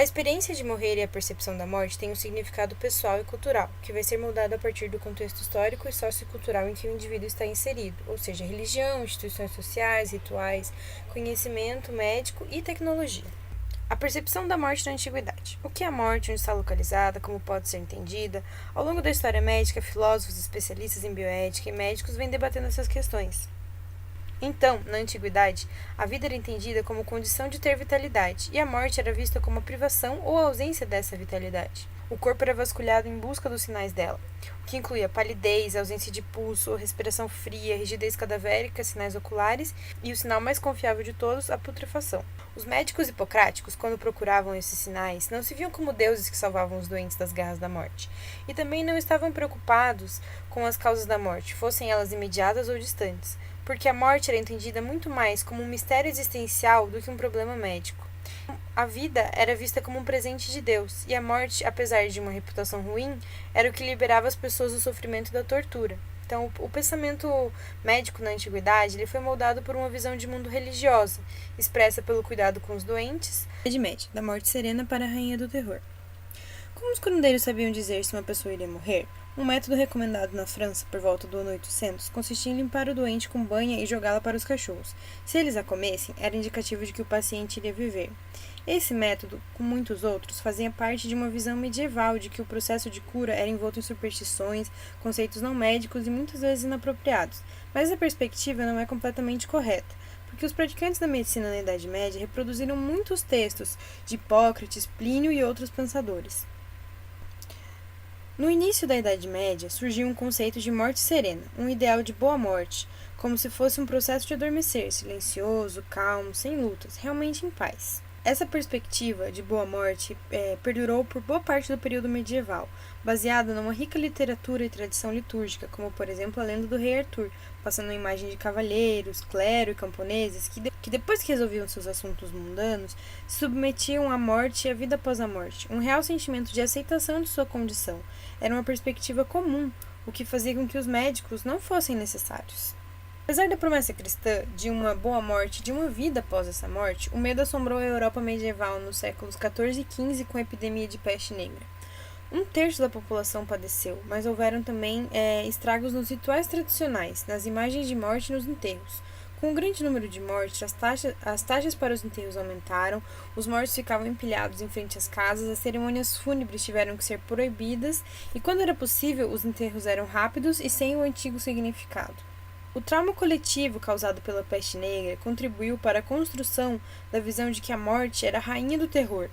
A experiência de morrer e a percepção da morte têm um significado pessoal e cultural, que vai ser moldado a partir do contexto histórico e sociocultural em que o indivíduo está inserido, ou seja, religião, instituições sociais, rituais, conhecimento médico e tecnologia. A percepção da morte na antiguidade. O que é a morte, onde está localizada, como pode ser entendida? Ao longo da história médica, filósofos, especialistas em bioética e médicos vêm debatendo essas questões. Então, na antiguidade, a vida era entendida como condição de ter vitalidade, e a morte era vista como a privação ou a ausência dessa vitalidade. O corpo era vasculhado em busca dos sinais dela, o que incluía palidez, ausência de pulso, respiração fria, rigidez cadavérica, sinais oculares e o sinal mais confiável de todos, a putrefação. Os médicos hipocráticos, quando procuravam esses sinais, não se viam como deuses que salvavam os doentes das garras da morte, e também não estavam preocupados com as causas da morte, fossem elas imediatas ou distantes, porque a morte era entendida muito mais como um mistério existencial do que um problema médico. A vida era vista como um presente de Deus, e a morte, apesar de uma reputação ruim, era o que liberava as pessoas do sofrimento e da tortura. Então, o pensamento médico na antiguidade ele foi moldado por uma visão de mundo religiosa, expressa pelo cuidado com os doentes, Idade Média, da morte serena para a rainha do terror. Como os curandeiros sabiam dizer se uma pessoa iria morrer, um método recomendado na França por volta do ano 800 consistia em limpar o doente com banha e jogá-la para os cachorros. Se eles a comessem, era indicativo de que o paciente iria viver. Esse método, com muitos outros, fazia parte de uma visão medieval de que o processo de cura era envolto em superstições, conceitos não médicos e muitas vezes inapropriados. Mas a perspectiva não é completamente correta, porque os praticantes da medicina na Idade Média reproduziram muitos textos de Hipócrates, Plínio e outros pensadores. No início da Idade Média, surgiu um conceito de morte serena, um ideal de boa morte, como se fosse um processo de adormecer, silencioso, calmo, sem lutas, realmente em paz. Essa perspectiva de boa morte perdurou por boa parte do período medieval, baseada numa rica literatura e tradição litúrgica, como por exemplo a lenda do rei Arthur, passando a imagem de cavalheiros, clero e camponeses que depois que resolviam seus assuntos mundanos, se submetiam à morte e à vida após a morte, um real sentimento de aceitação de sua condição. Era uma perspectiva comum, o que fazia com que os médicos não fossem necessários. Apesar da promessa cristã de uma boa morte, de uma vida após essa morte, o medo assombrou a Europa medieval nos séculos XIV e XV com a epidemia de peste negra. Um terço da população padeceu, mas houveram também estragos nos rituais tradicionais, nas imagens de morte e nos enterros. Com um grande número de mortes, as taxas para os enterros aumentaram, os mortos ficavam empilhados em frente às casas, as cerimônias fúnebres tiveram que ser proibidas e, quando era possível, os enterros eram rápidos e sem o antigo significado. O trauma coletivo causado pela peste negra contribuiu para a construção da visão de que a morte era a rainha do terror.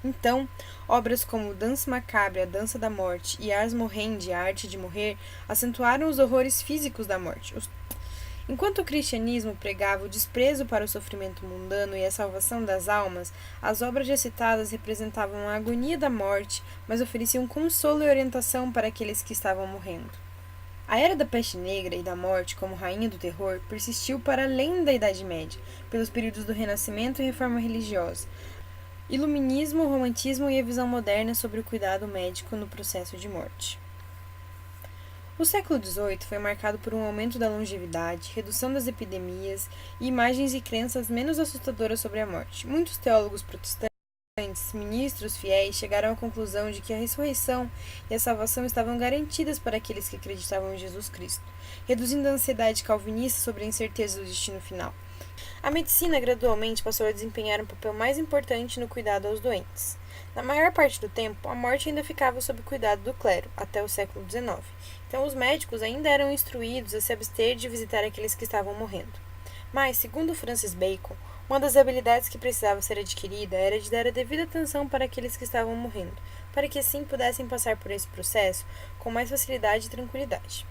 Então, obras como Danse Macabre, a Dança da Morte e Ars Moriendi, a Arte de Morrer, acentuaram os horrores físicos da morte. Enquanto o cristianismo pregava o desprezo para o sofrimento mundano e a salvação das almas, as obras já citadas representavam a agonia da morte, mas ofereciam consolo e orientação para aqueles que estavam morrendo. A era da peste negra e da morte como rainha do terror persistiu para além da Idade Média, pelos períodos do Renascimento e Reforma Religiosa, Iluminismo, Romantismo e a visão moderna sobre o cuidado médico no processo de morte. O século XVIII foi marcado por um aumento da longevidade, redução das epidemias e imagens e crenças menos assustadoras sobre a morte. Muitos teólogos protestantes, ministros fiéis chegaram à conclusão de que a ressurreição e a salvação estavam garantidas para aqueles que acreditavam em Jesus Cristo, reduzindo a ansiedade calvinista sobre a incerteza do destino final. A medicina gradualmente passou a desempenhar um papel mais importante no cuidado aos doentes. Na maior parte do tempo, a morte ainda ficava sob cuidado do clero, até o século XIX. Então, os médicos ainda eram instruídos a se abster de visitar aqueles que estavam morrendo. Mas, segundo Francis Bacon, uma das habilidades que precisava ser adquirida era de dar a devida atenção para aqueles que estavam morrendo, para que assim pudessem passar por esse processo com mais facilidade e tranquilidade.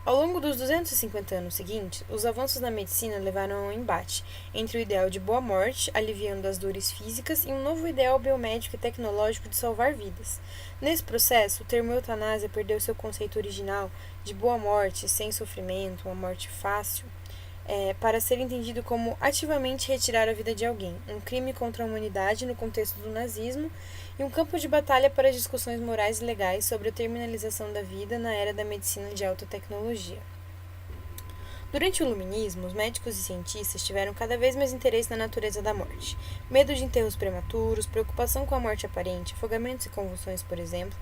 Ao longo dos 250 anos seguintes, os avanços na medicina levaram a um embate entre o ideal de boa morte, aliviando as dores físicas, e um novo ideal biomédico e tecnológico de salvar vidas. Nesse processo, o termo eutanásia perdeu seu conceito original de boa morte, sem sofrimento, uma morte fácil, para ser entendido como ativamente retirar a vida de alguém, um crime contra a humanidade no contexto do nazismo e um campo de batalha para discussões morais e legais sobre a terminalização da vida na era da medicina de alta tecnologia. Durante o Iluminismo, os médicos e cientistas tiveram cada vez mais interesse na natureza da morte. Medo de enterros prematuros, preocupação com a morte aparente, afogamentos e convulsões, por exemplo,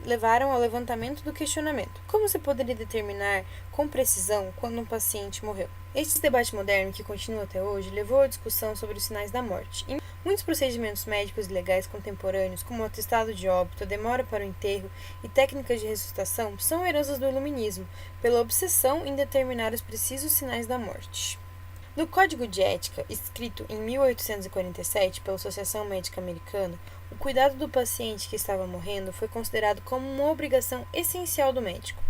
levaram ao levantamento do questionamento: como se poderia determinar com precisão quando um paciente morreu? Este debate moderno, que continua até hoje, levou à discussão sobre os sinais da morte. Muitos procedimentos médicos e legais contemporâneos, como o atestado de óbito, a demora para o enterro e técnicas de ressuscitação, são heranças do Iluminismo, pela obsessão em determinar os precisos sinais da morte. No Código de Ética, escrito em 1847 pela Associação Médica Americana, o cuidado do paciente que estava morrendo foi considerado como uma obrigação essencial do médico.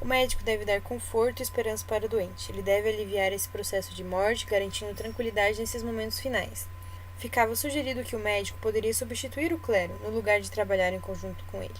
O médico deve dar conforto e esperança para o doente. Ele deve aliviar esse processo de morte, garantindo tranquilidade nesses momentos finais. Ficava sugerido que o médico poderia substituir o clero, no lugar de trabalhar em conjunto com ele.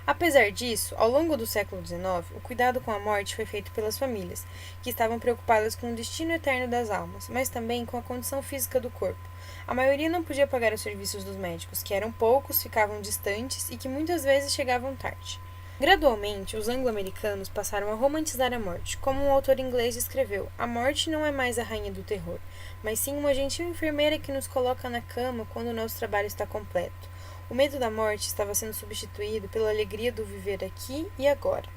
Apesar disso, ao longo do século XIX, o cuidado com a morte foi feito pelas famílias, que estavam preocupadas com o destino eterno das almas, mas também com a condição física do corpo. A maioria não podia pagar os serviços dos médicos, que eram poucos, ficavam distantes e que muitas vezes chegavam tarde. Gradualmente, os anglo-americanos passaram a romantizar a morte. Como um autor inglês escreveu: a morte não é mais a rainha do terror, mas sim uma gentil enfermeira que nos coloca na cama quando o nosso trabalho está completo. O medo da morte estava sendo substituído pela alegria do viver aqui e agora.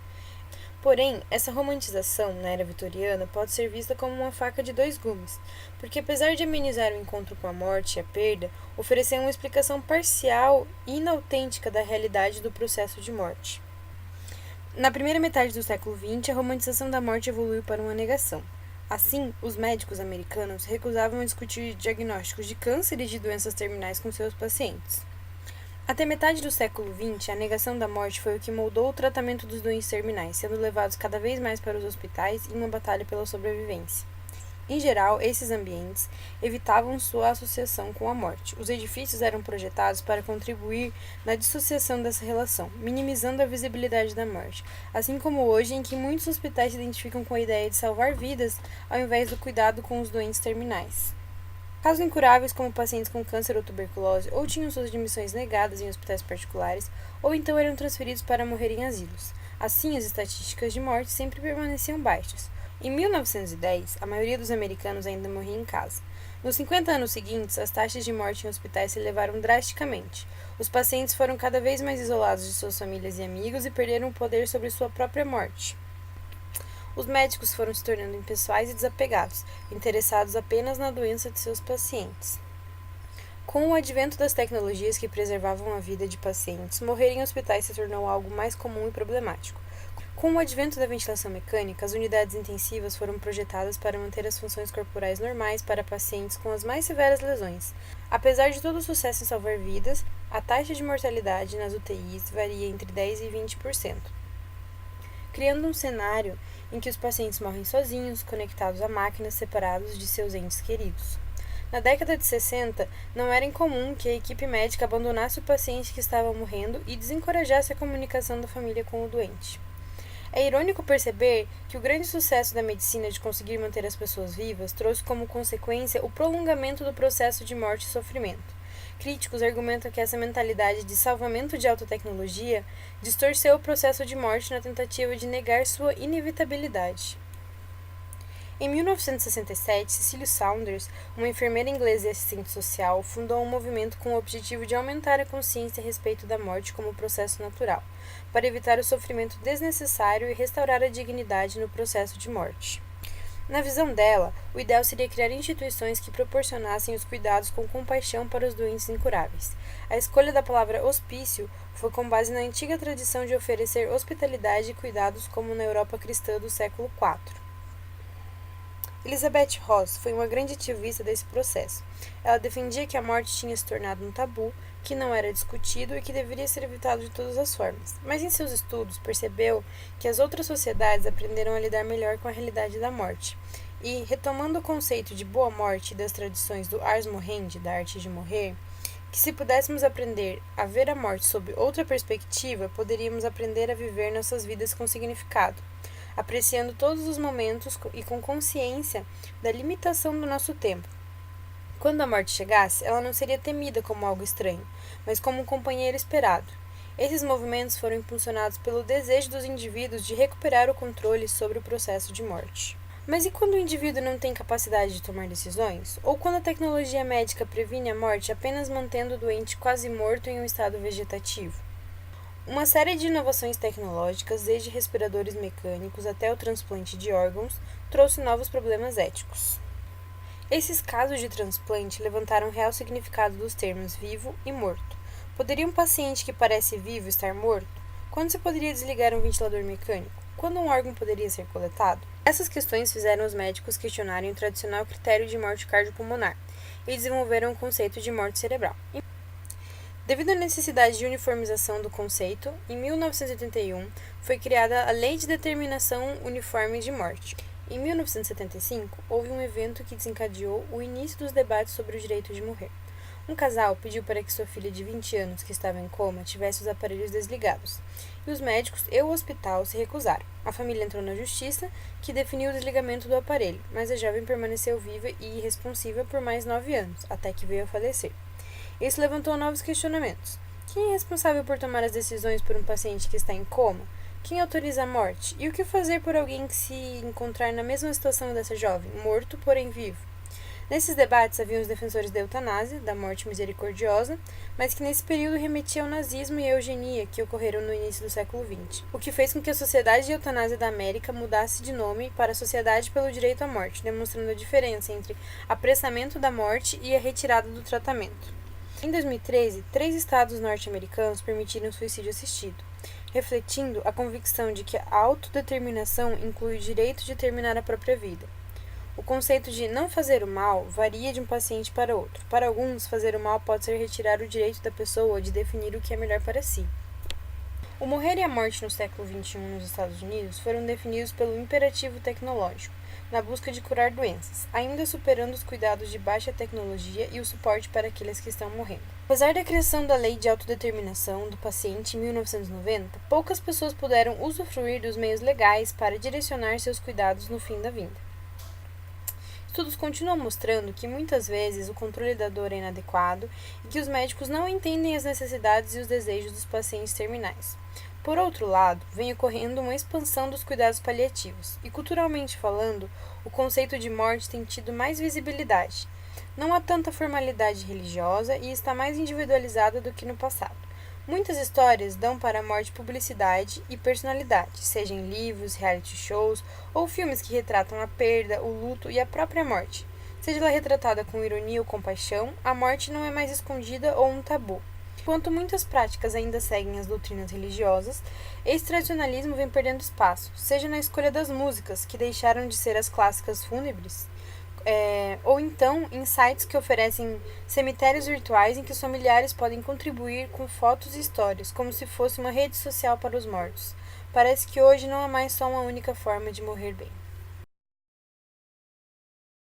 Porém, essa romantização, na era vitoriana, pode ser vista como uma faca de dois gumes, porque apesar de amenizar o encontro com a morte e a perda, oferecer uma explicação parcial e inautêntica da realidade do processo de morte. Na primeira metade do século XX, a romantização da morte evoluiu para uma negação. Assim, os médicos americanos recusavam discutir diagnósticos de câncer e de doenças terminais com seus pacientes. Até metade do século XX, a negação da morte foi o que moldou o tratamento dos doentes terminais, sendo levados cada vez mais para os hospitais em uma batalha pela sobrevivência. Em geral, esses ambientes evitavam sua associação com a morte. Os edifícios eram projetados para contribuir na dissociação dessa relação, minimizando a visibilidade da morte, assim como hoje em que muitos hospitais se identificam com a ideia de salvar vidas ao invés do cuidado com os doentes terminais. Casos incuráveis, como pacientes com câncer ou tuberculose, ou tinham suas admissões negadas em hospitais particulares, ou então eram transferidos para morrer em asilos. Assim, as estatísticas de morte sempre permaneciam baixas. Em 1910, a maioria dos americanos ainda morria em casa. Nos 50 anos seguintes, as taxas de morte em hospitais se elevaram drasticamente. Os pacientes foram cada vez mais isolados de suas famílias e amigos e perderam o poder sobre sua própria morte. Os médicos foram se tornando impessoais e desapegados, interessados apenas na doença de seus pacientes. Com o advento das tecnologias que preservavam a vida de pacientes, morrer em hospitais se tornou algo mais comum e problemático. Com o advento da ventilação mecânica, as unidades intensivas foram projetadas para manter as funções corporais normais para pacientes com as mais severas lesões. Apesar de todo o sucesso em salvar vidas, a taxa de mortalidade nas UTIs varia entre 10% e 20%, criando um cenário em que os pacientes morrem sozinhos, conectados a máquinas, separados de seus entes queridos. Na década de 60, não era incomum que a equipe médica abandonasse o paciente que estava morrendo e desencorajasse a comunicação da família com o doente. É irônico perceber que o grande sucesso da medicina de conseguir manter as pessoas vivas trouxe como consequência o prolongamento do processo de morte e sofrimento. Críticos argumentam que essa mentalidade de salvamento de alta tecnologia distorceu o processo de morte na tentativa de negar sua inevitabilidade. Em 1967, Cecily Saunders, uma enfermeira inglesa e assistente social, fundou um movimento com o objetivo de aumentar a consciência a respeito da morte como processo natural, para evitar o sofrimento desnecessário e restaurar a dignidade no processo de morte. Na visão dela, o ideal seria criar instituições que proporcionassem os cuidados com compaixão para os doentes incuráveis. A escolha da palavra hospício foi com base na antiga tradição de oferecer hospitalidade e cuidados como na Europa cristã do século IV. Elizabeth Ross foi uma grande ativista desse processo. Ela defendia que a morte tinha se tornado um tabu, que não era discutido e que deveria ser evitado de todas as formas. Mas em seus estudos percebeu que as outras sociedades aprenderam a lidar melhor com a realidade da morte. E, retomando o conceito de boa morte das tradições do ars moriendi, da arte de morrer, que se pudéssemos aprender a ver a morte sob outra perspectiva, poderíamos aprender a viver nossas vidas com significado, apreciando todos os momentos e com consciência da limitação do nosso tempo. Quando a morte chegasse, ela não seria temida como algo estranho, mas como um companheiro esperado. Esses movimentos foram impulsionados pelo desejo dos indivíduos de recuperar o controle sobre o processo de morte. Mas e quando o indivíduo não tem capacidade de tomar decisões? Ou quando a tecnologia médica previne a morte apenas mantendo o doente quase morto em um estado vegetativo? Uma série de inovações tecnológicas, desde respiradores mecânicos até o transplante de órgãos, trouxe novos problemas éticos. Esses casos de transplante levantaram o real significado dos termos vivo e morto. Poderia um paciente que parece vivo estar morto? Quando se poderia desligar um ventilador mecânico? Quando um órgão poderia ser coletado? Essas questões fizeram os médicos questionarem o tradicional critério de morte cardiopulmonar e desenvolveram o conceito de morte cerebral. Devido à necessidade de uniformização do conceito, em 1981 foi criada a Lei de Determinação Uniforme de Morte. Em 1975, houve um evento que desencadeou o início dos debates sobre o direito de morrer. Um casal pediu para que sua filha de 20 anos, que estava em coma, tivesse os aparelhos desligados, e os médicos e o hospital se recusaram. A família entrou na justiça, que definiu o desligamento do aparelho, mas a jovem permaneceu viva e irresponsiva por mais 9 anos, até que veio a falecer. Isso levantou novos questionamentos. Quem é responsável por tomar as decisões por um paciente que está em coma? Quem autoriza a morte? E o que fazer por alguém que se encontrar na mesma situação dessa jovem, morto, porém vivo? Nesses debates haviam os defensores da eutanásia, da morte misericordiosa, mas que nesse período remetia ao nazismo e à eugenia que ocorreram no início do século XX, o que fez com que a Sociedade de Eutanásia da América mudasse de nome para a Sociedade pelo Direito à Morte, demonstrando a diferença entre apressamento da morte e a retirada do tratamento. Em 2013, 3 estados norte-americanos permitiram suicídio assistido, refletindo a convicção de que a autodeterminação inclui o direito de terminar a própria vida. O conceito de não fazer o mal varia de um paciente para outro. Para alguns, fazer o mal pode ser retirar o direito da pessoa de definir o que é melhor para si. O morrer e a morte no século XXI nos Estados Unidos foram definidos pelo imperativo tecnológico, na busca de curar doenças, ainda superando os cuidados de baixa tecnologia e o suporte para aqueles que estão morrendo. Apesar da criação da Lei de Autodeterminação do Paciente em 1990, poucas pessoas puderam usufruir dos meios legais para direcionar seus cuidados no fim da vida. Estudos continuam mostrando que muitas vezes o controle da dor é inadequado e que os médicos não entendem as necessidades e os desejos dos pacientes terminais. Por outro lado, vem ocorrendo uma expansão dos cuidados paliativos, e culturalmente falando, o conceito de morte tem tido mais visibilidade. Não há tanta formalidade religiosa e está mais individualizada do que no passado. Muitas histórias dão para a morte publicidade e personalidade, seja em livros, reality shows ou filmes que retratam a perda, o luto e a própria morte. Seja ela retratada com ironia ou compaixão, a morte não é mais escondida ou um tabu. Enquanto muitas práticas ainda seguem as doutrinas religiosas, esse tradicionalismo vem perdendo espaço, seja na escolha das músicas, que deixaram de ser as clássicas fúnebres, ou então em sites que oferecem cemitérios virtuais em que os familiares podem contribuir com fotos e histórias, como se fosse uma rede social para os mortos. Parece que hoje não há mais só uma única forma de morrer bem.